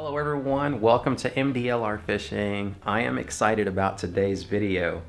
Hello everyone, welcome to MDLR Fishing. I am excited about today's video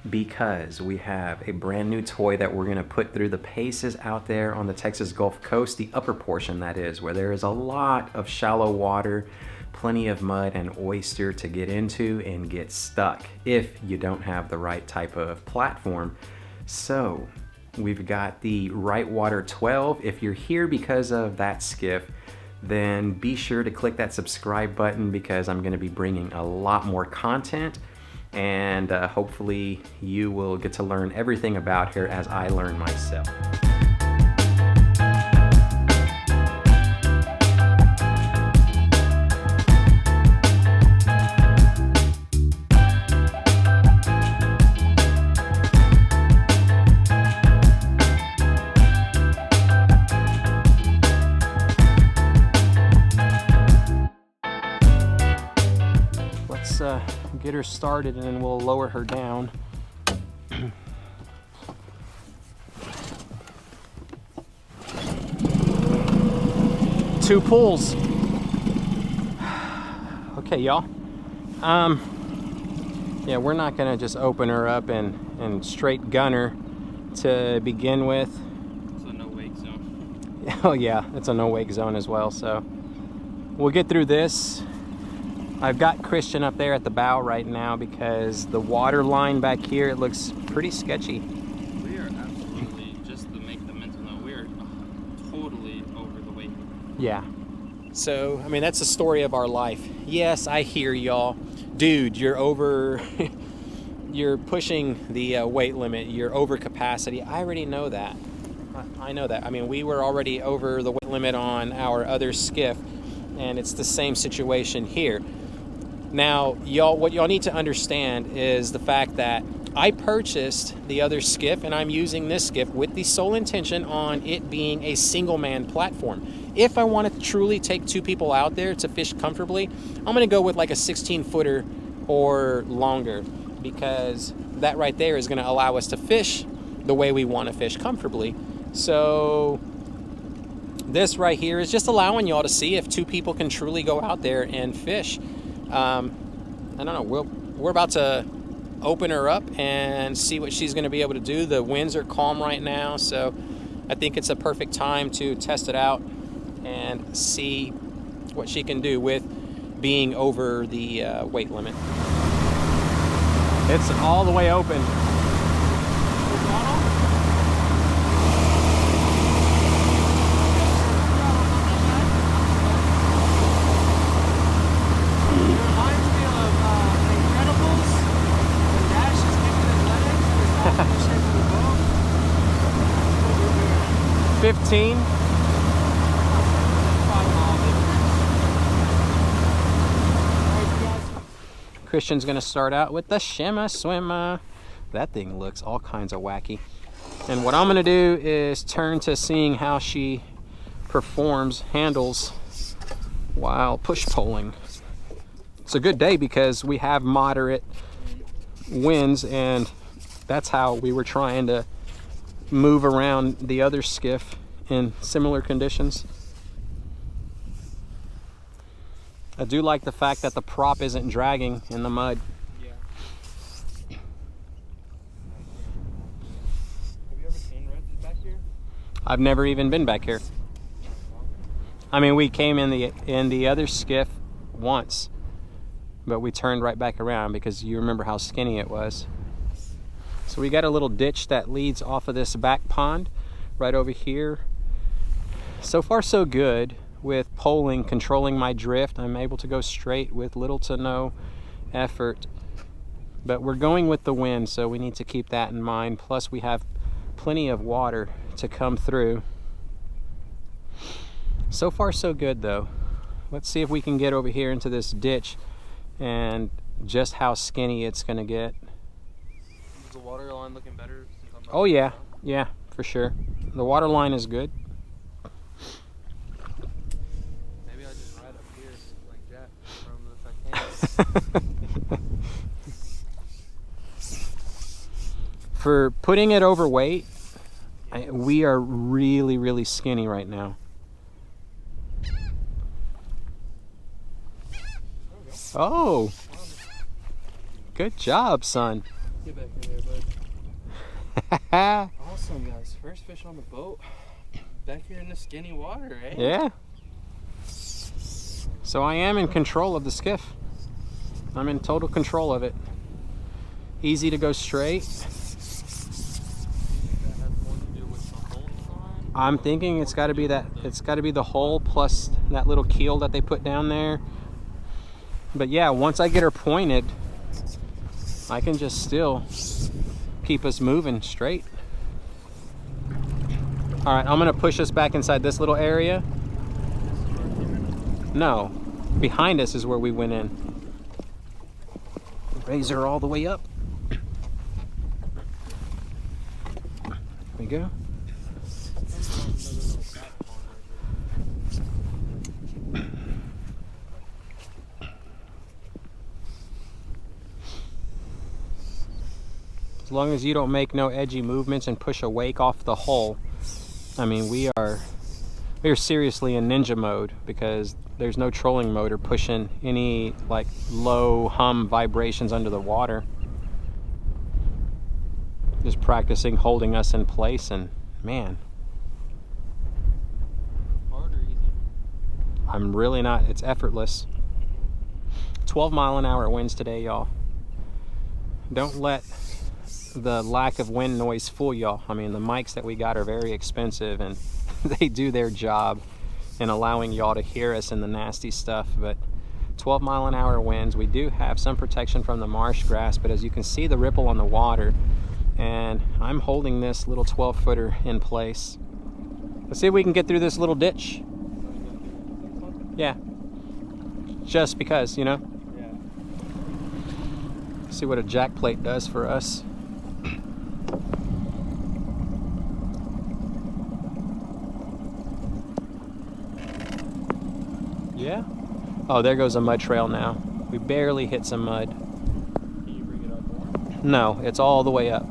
because we have a brand new toy that we're going to put through the paces out there on the Texas Gulf Coast, the upper portion that is, where there is a lot of shallow water, plenty of mud and oyster to get into and get stuck if you don't have the right type of platform. So we've got the Wright Water 12. If you're here because of that skiff, then be sure to click that subscribe button because I'm going to be bringing a lot more content, and hopefully you will get to learn everything about her as I learn myself. Get her started and then we'll lower her down. Two pulls. Okay, y'all. Yeah, we're not gonna just open her up and straight gun her to begin with. It's a no wake zone. Oh yeah, it's a no wake zone as well, so we'll get through this. I've got Christian up there at the bow right now because the water line back here, it looks pretty sketchy. We are absolutely, just to make the mental note, we are totally over the weight. Yeah. So, I mean, that's the story of our life. Yes, I hear y'all. Dude, you're over, you're pushing the weight limit, you're over capacity. I already know that. I know that. I mean, we were already over the weight limit on our other skiff, and it's the same situation here. Now, y'all, what y'all need to understand is the fact that I purchased the other skiff and I'm using this skiff with the sole intention on it being a single man platform. If I want to truly take two people out there to fish comfortably, I'm going to go with like a 16-footer or longer, because that right there is going to allow us to fish the way we want to fish comfortably. So this right here is just allowing y'all to see if two people can truly go out there and fish. I don't know, we're about to open her up and see what she's going to be able to do. The winds are calm right now, so I think it's a perfect time to test it out and see what she can do with being over the weight limit. It's all the way open. 15. Christian's gonna start out with the shimmer swimmer. That thing looks all kinds of wacky. And what I'm gonna do is turn to seeing how she performs, handles while push poling. It's a good day because we have moderate winds, and that's how we were trying to move around the other skiff in similar conditions. I do like the fact that the prop isn't dragging in the mud. Yeah. Have you ever seen rented back here? I've never even been back here. I mean, we came in the other skiff once, but we turned right back around because you remember how skinny it was. So we got a little ditch that leads off of this back pond right over here. So far so good with poling, controlling my drift. I'm able to go straight with little to no effort. But we're going with the wind, so we need to keep that in mind. Plus we have plenty of water to come through. So far so good though. Let's see if we can get over here into this ditch and just how skinny it's gonna get. Is the water line looking better? Oh yeah, yeah, for sure. The water line is good. Maybe I just ride up here like that from if I can. For putting it overweight, we are really, really skinny right now. Oh, good job, son. Get back in there, bud. Awesome, guys. First fish on the boat. Back here in the skinny water, eh? Yeah. So I am in control of the skiff. I'm in total control of it. Easy to go straight. I'm thinking it's got to be that. It's got to be the hole plus that little keel that they put down there. But yeah, once I get her pointed, I can just still keep us moving straight. All right, I'm gonna push us back inside this little area. No, behind us is where we went in. Raise her all the way up. There we go. As long as you don't make no edgy movements and push a wake off the hull, I mean, we are seriously in ninja mode, because there's no trolling motor pushing any like low hum vibrations under the water. Just practicing holding us in place, and man, Hard or easy? I'm really not, it's effortless. 12-mile-an-hour winds today, y'all. Don't let the lack of wind noise fool y'all. I mean, the mics that we got are very expensive, and they do their job in allowing y'all to hear us in the nasty stuff. But 12-mile-an-hour winds. We do have some protection from the marsh grass, but as you can see the ripple on the water, and I'm holding this little 12-footer in place. Let's see if we can get through this little ditch. Yeah, just because, you know. Yeah. See what a jack plate does for us. Yeah. Oh, there goes a mud trail now. We barely hit some mud. Can you bring it up more? No, it's all the way up.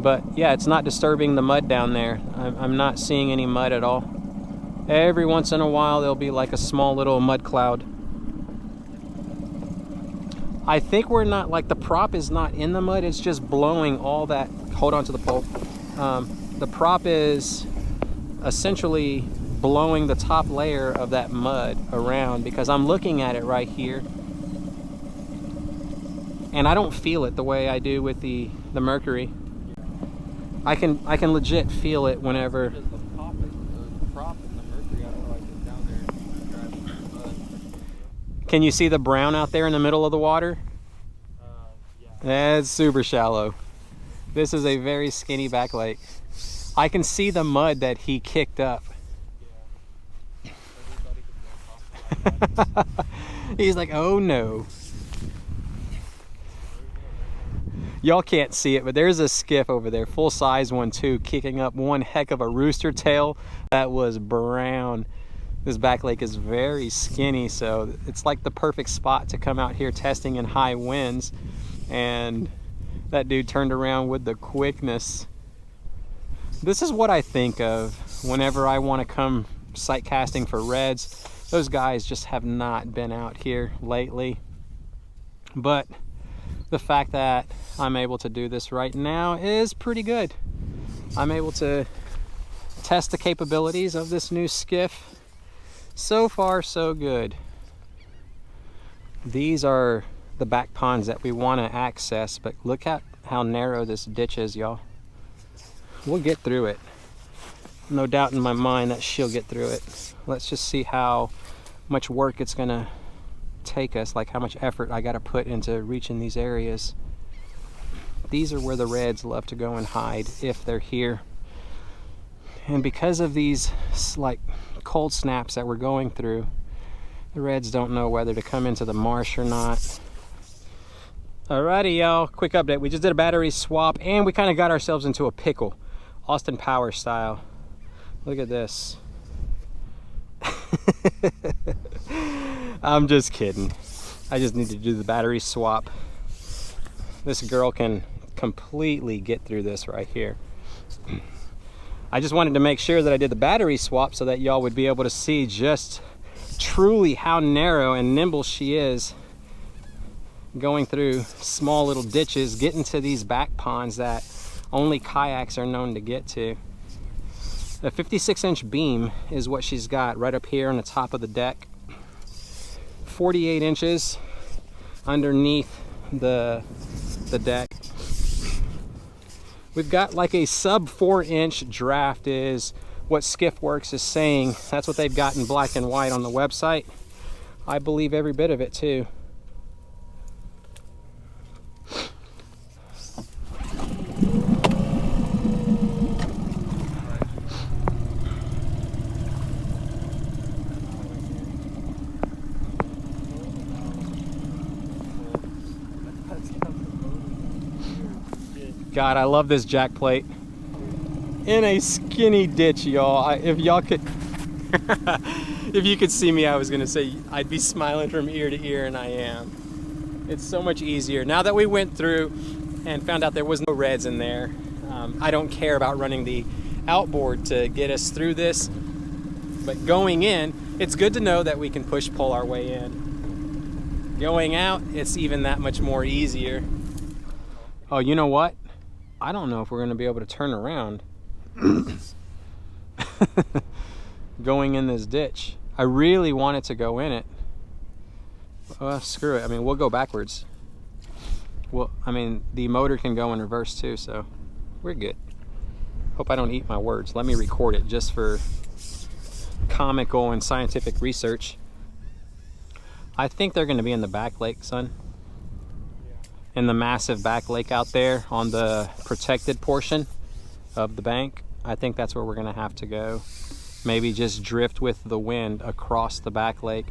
But yeah, it's not disturbing the mud down there. I'm not seeing any mud at all. Every once in a while there'll be like a small little mud cloud. I think we're not, like, the prop is not in the mud, it's just blowing all that. Hold on to the pole. The prop is essentially blowing the top layer of that mud around, because I'm looking at it right here and I don't feel it the way I do with the Mercury. I can legit feel it whenever. Because the prop and the Mercury, I feel like it's down there driving the mud. Can you see the brown out there in the middle of the water? Yeah. That's super shallow. This is a very skinny back lake. I can see the mud that he kicked up. Yeah. Everybody could go. He's like, oh no. Y'all can't see it, but there's a skiff over there, full size one too, kicking up one heck of a rooster tail that was brown. This back lake is very skinny, so it's like the perfect spot to come out here testing in high winds. And that dude turned around with the quickness. This is what I think of whenever I want to come sight casting for reds. Those guys just have not been out here lately. But the fact that I'm able to do this right now is pretty good. I'm able to test the capabilities of this new skiff. So far, so good. These are the back ponds that we want to access, but look at how narrow this ditch is, y'all. We'll get through it. No doubt in my mind that she'll get through it. Let's just see how much work it's gonna take us, like how much effort I gotta put into reaching these areas. These are where the reds love to go and hide if they're here. And because of these like cold snaps that we're going through, the reds don't know whether to come into the marsh or not. Alrighty, y'all, quick update. We just did a battery swap and we kind of got ourselves into a pickle, Austin Power style. Look at this. I'm just kidding. I just need to do the battery swap. This girl can completely get through this right here. I just wanted to make sure that I did the battery swap so that y'all would be able to see just truly how narrow and nimble she is, going through small little ditches, getting to these back ponds that only kayaks are known to get to. A 56-inch beam is what she's got right up here on the top of the deck. 48 inches underneath the deck. We've got like a sub 4-inch draft is what SkiffWorX is saying. That's what they've got in black and white on the website. I believe every bit of it too. God, I love this jack plate. In a skinny ditch, y'all. If y'all could, if you could see me, I was gonna say I'd be smiling from ear to ear, and I am. It's so much easier. Now that we went through and found out there was no reds in there, I don't care about running the outboard to get us through this. But going in, it's good to know that we can push-pull our way in. Going out, it's even that much more easier. Oh, you know what? I don't know if we're going to be able to turn around going in this ditch. I really wanted to go in it. Well, screw it. I mean, we'll go backwards. Well, I mean, the motor can go in reverse too, so we're good. Hope I don't eat my words. Let me record it just for comical and scientific research. I think they're going to be in the back lake, son. In the massive back lake out there on the protected portion of the bank. I think that's where we're gonna have to go. Maybe just drift with the wind across the back lake.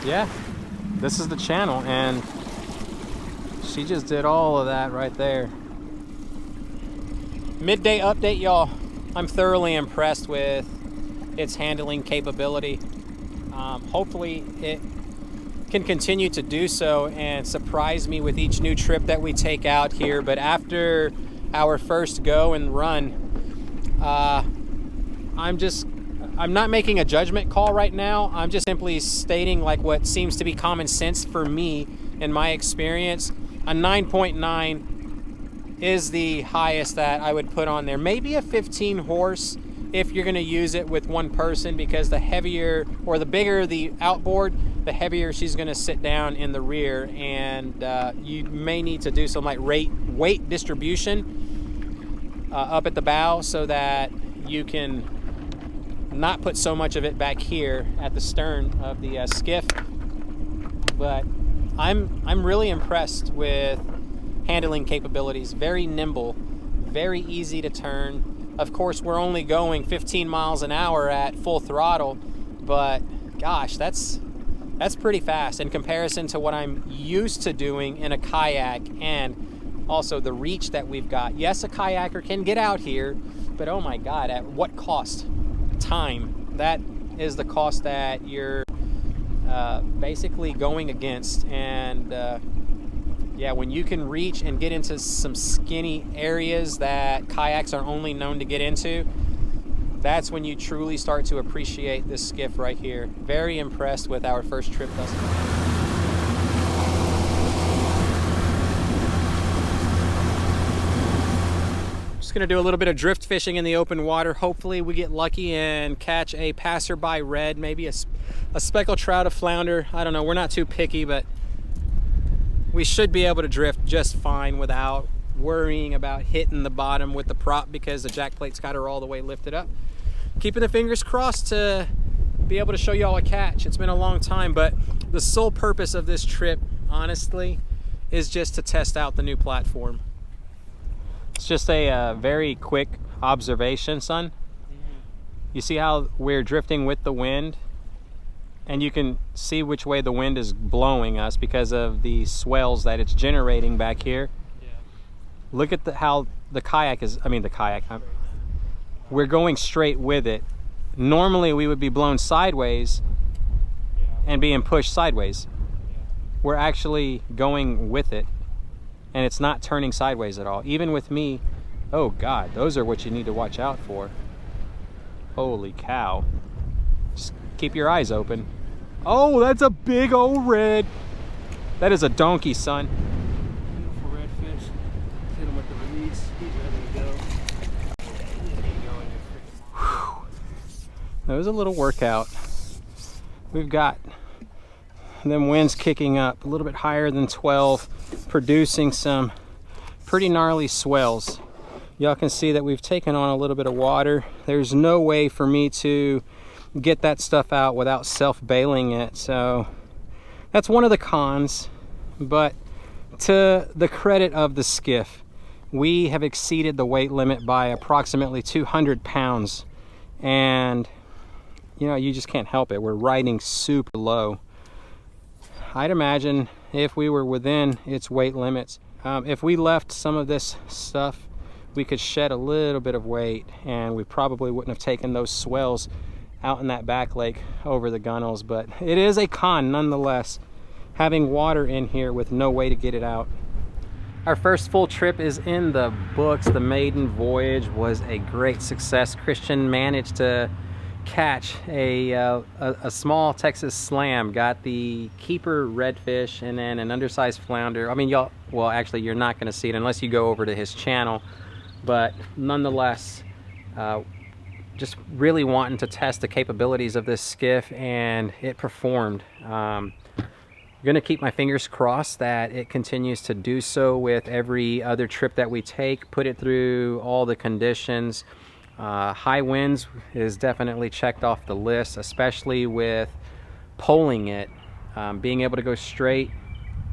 Yeah, this is the channel, and she just did all of that right there. Midday update, y'all. I'm thoroughly impressed with its handling capability. Hopefully it can continue to do so and surprise me with each new trip that we take out here. But after our first go and run, I'm not making a judgment call right now. I'm just simply stating like what seems to be common sense for me in my experience. A 9.9 is the highest that I would put on there. Maybe a 15 horse if you're going to use it with one person, because the heavier or the bigger the outboard, the heavier she's going to sit down in the rear, and you may need to do some like weight distribution up at the bow so that you can not put so much of it back here at the stern of the skiff. But I'm really impressed with handling capabilities. Very nimble, very easy to turn. Of course, we're only going 15 miles an hour at full throttle, but gosh, that's pretty fast in comparison to what I'm used to doing in a kayak, and also the reach that we've got. Yes, a kayaker can get out here, but oh my God, at what cost? Time. That is the cost that you're basically going against. And yeah, when you can reach and get into some skinny areas that kayaks are only known to get into, that's when you truly start to appreciate this skiff right here. Very impressed with our first trip thus far. Just gonna do a little bit of drift fishing in the open water. Hopefully we get lucky and catch a passerby red, maybe a speckled trout, a flounder. I don't know, we're not too picky, but we should be able to drift just fine without worrying about hitting the bottom with the prop, because the jack plate's got her all the way lifted up. Keeping the fingers crossed to be able to show y'all a catch. It's been a long time, but the sole purpose of this trip, honestly, is just to test out the new platform. It's just a very quick observation, son. You see how we're drifting with the wind? And you can see which way the wind is blowing us because of the swells that it's generating back here. Yeah. Look at how the kayak is, we're going straight with it. Normally we would be blown sideways and being pushed sideways. We're actually going with it. and it's not turning sideways at all. Even with me, oh God, those are what you need to watch out for. Holy cow. Just keep your eyes open. Oh, that's a big old red. That is a donkey, son. Beautiful redfish. Hit him with the release. He's ready to go. Whew. That was a little workout. We've got them winds kicking up a little bit higher than 12, producing some pretty gnarly swells. Y'all can see that we've taken on a little bit of water. There's no way for me to get that stuff out without self-bailing it. So that's one of the cons, but to the credit of the skiff, we have exceeded the weight limit by approximately 200 pounds. And you know, you just can't help it. We're riding super low. I'd imagine if we were within its weight limits, if we left some of this stuff, we could shed a little bit of weight, and we probably wouldn't have taken those swells out in that back lake over the gunnels. But it is a con nonetheless, having water in here with no way to get it out. Our first full trip is in the books. The Maiden Voyage was a great success. Christian managed to catch a small Texas slam, got the keeper redfish, and then an undersized flounder. I mean, y'all, well, actually you're not going to see it unless you go over to his channel, but nonetheless, just really wanting to test the capabilities of this skiff, and it performed. I'm going to keep my fingers crossed that it continues to do so with every other trip that we take, put it through all the conditions. High winds is definitely checked off the list, especially with poling it, being able to go straight.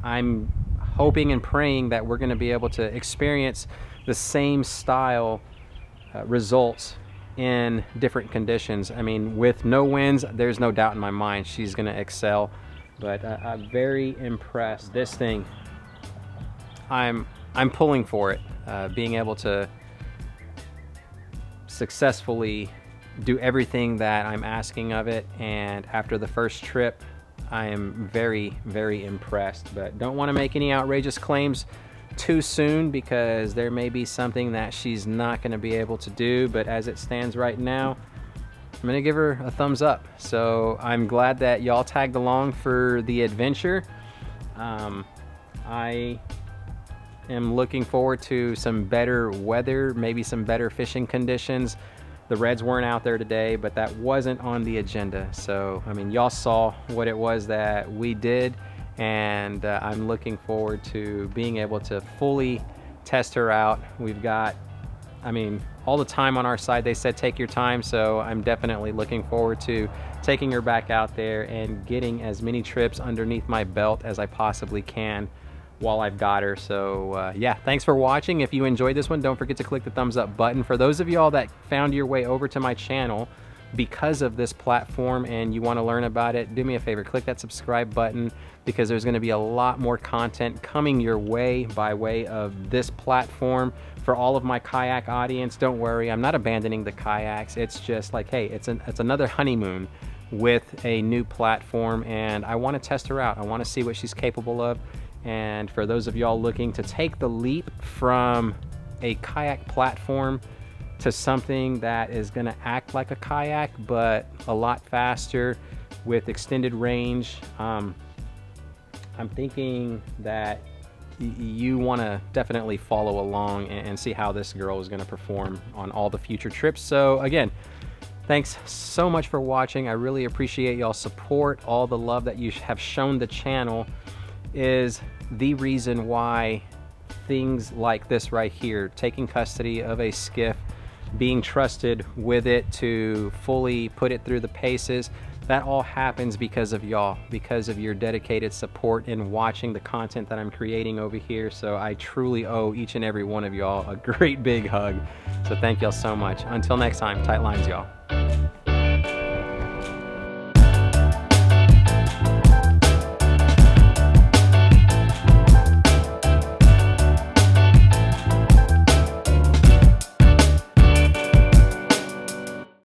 I'm hoping and praying that we're going to be able to experience the same style results in different conditions. I mean, with no winds, there's no doubt in my mind she's going to excel. But I'm very impressed. This thing, I'm pulling for it. Being able to successfully do everything that I'm asking of it, and after the first trip, I am very, very impressed. But don't want to make any outrageous claims too soon, because there may be something that she's not going to be able to do. But as it stands right now, I'm going to give her a thumbs up. So I'm glad that y'all tagged along for the adventure. I am looking forward to some better weather, maybe some better fishing conditions. The reds weren't out there today, but that wasn't on the agenda. So, I mean, y'all saw what it was that we did, and I'm looking forward to being able to fully test her out. We've got, I mean, all the time on our side. They said take your time, so I'm definitely looking forward to taking her back out there and getting as many trips underneath my belt as I possibly can while I've got her. So yeah, thanks for watching. If you enjoyed this one, don't forget to click the thumbs up button. For those of y'all that found your way over to my channel because of this platform and you want to learn about it, do me a favor, click that subscribe button, because there's going to be a lot more content coming your way by way of this platform. For all of my kayak audience, don't worry, I'm not abandoning the kayaks. It's just like, hey, it's another honeymoon with a new platform, and I want to test her out. I want to see what she's capable of. And for those of y'all looking to take the leap from a kayak platform to something that is going to act like a kayak but a lot faster with extended range, I'm thinking that you want to definitely follow along and see how this girl is going to perform on all the future trips. So again, thanks so much for watching. I really appreciate y'all's support. All the love that you have shown the channel is the reason why things like this right here, taking custody of a skiff, being trusted with it to fully put it through the paces, that all happens because of y'all, because of your dedicated support in watching the content that I'm creating over here. So I truly owe each and every one of y'all a great big hug. So thank y'all so much. Until next time, tight lines, y'all.